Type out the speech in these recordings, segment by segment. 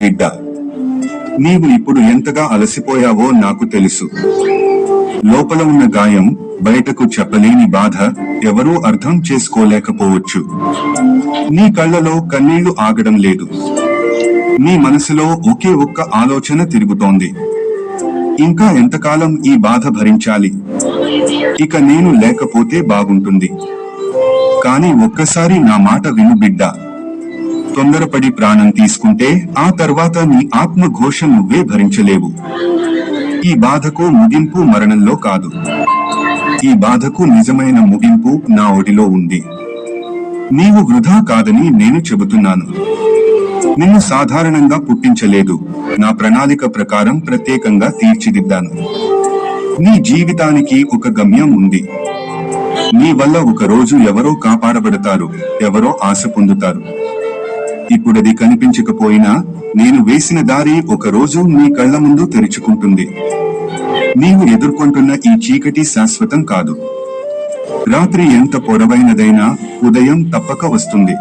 బిడ్డ, నీవు ఇప్పుడు ఎంతగా అలసిపోయావో నాకు తెలుసు. లోపల ఉన్న గాయం, బయటకు చెప్పలేని బాధ ఎవరూ అర్థం చేసుకోలేకపోవచ్చు. నీ కళ్ళలో కన్నీళ్లు ఆగడం లేదు. నీ మనసులో ఒకే ఒక్క ఆలోచన తిరుగుతోంది. ఇంకా ఎంతకాలం ఈ బాధ భరించాలి? ఇక నేను లేకపోతే బాగుంటుంది. కానీ ఒక్కసారి నా మాట విను బిడ్డా. తొందరపడి ప్రాణం తీసుకుంటే ఆ తర్వాత నీ ఆత్మఘోష నువ్వే భరించలేవు. ఈ బాధకు ముగింపు మరణంలో కాదు. ఈ బాధకు నిజమైన ముగింపు నా ఒడిలో ఉంది. నీవు వృధా కాదని నేను చెబుతున్నాను. నిన్ను సాధారణంగా పుట్టించలేదు, నా ప్రణాళిక ప్రకారం ప్రత్యేకంగా తీర్చిదిద్దాను. నీ జీవితానికి ఒక గమ్యం ఉంది. నీ వల్ల ఒక రోజు ఎవరో కాపాడబడతారు, ఎవరో ఆశ పొందుతారు. ఇప్పుడది కనిపించకపోయినా నేను వేసిన దారి ఒక రోజు నీ కళ్ల ముందు తెరుచుకుంటుంది. నీవు ఎదుర్కొంటున్న ఈ చీకటి శాశ్వతం కాదు. రాత్రి ఎంత పొడవైనదైనా ఉదయం తప్పక వస్తుంది.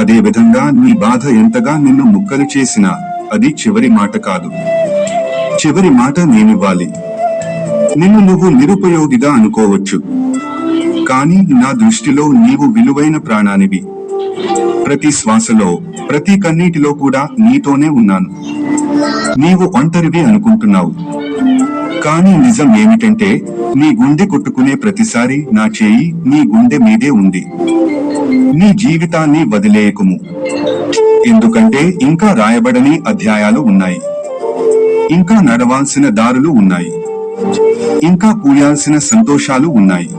అదే విధంగా నీ బాధ ఎంతగా నిన్ను ముక్కలు చేసినా అది చివరి మాట కాదు. చివరి మాట నేనివ్వాలి. నిన్ను నువ్వు నిరుపయోగిగా అనుకోవచ్చు, కానీ నా దృష్టిలో నీవు విలువైన ప్రాణానివి. ప్రతి శ్వాసలో, ప్రతి కన్నీటిలో కూడా నీతోనే ఉన్నాను. నీవు ఒంటరివి అనుకుంటున్నావు, కానీ నిజం ఏమిటంటే నీ గుండె కొట్టుకునే ప్రతిసారి నా చేయి నీ గుండె మీదే ఉంది. నీ జీవితాన్ని వదిలేయకుము, ఎందుకంటే ఇంకా రాయబడని అధ్యాయాలు ఉన్నాయి. ఇంకా నడవాల్సిన దారులు ఉన్నాయి. ఇంకా పూయాల్సిన సంతోషాలు ఉన్నాయి.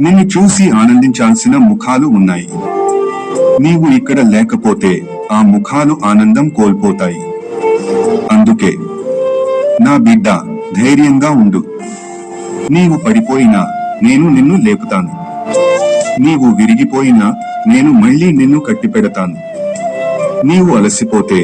నిన్ను చూసి ఆనందించాల్సిన ముఖాలు ఉన్నాయి. నీవు ఇక్కడ లేకపోతే ఆ ముఖాలు ఆనందం కోల్పోతాయి. అందుకే నా బిడ్డ, ధైర్యంగా ఉండు. నీవు పడిపోయినా నేను నిన్ను లేపుతాను. నీవు విరిగిపోయినా నేను మళ్ళీ నిన్ను కట్టిపెడతాను. నీవు అలసిపోతే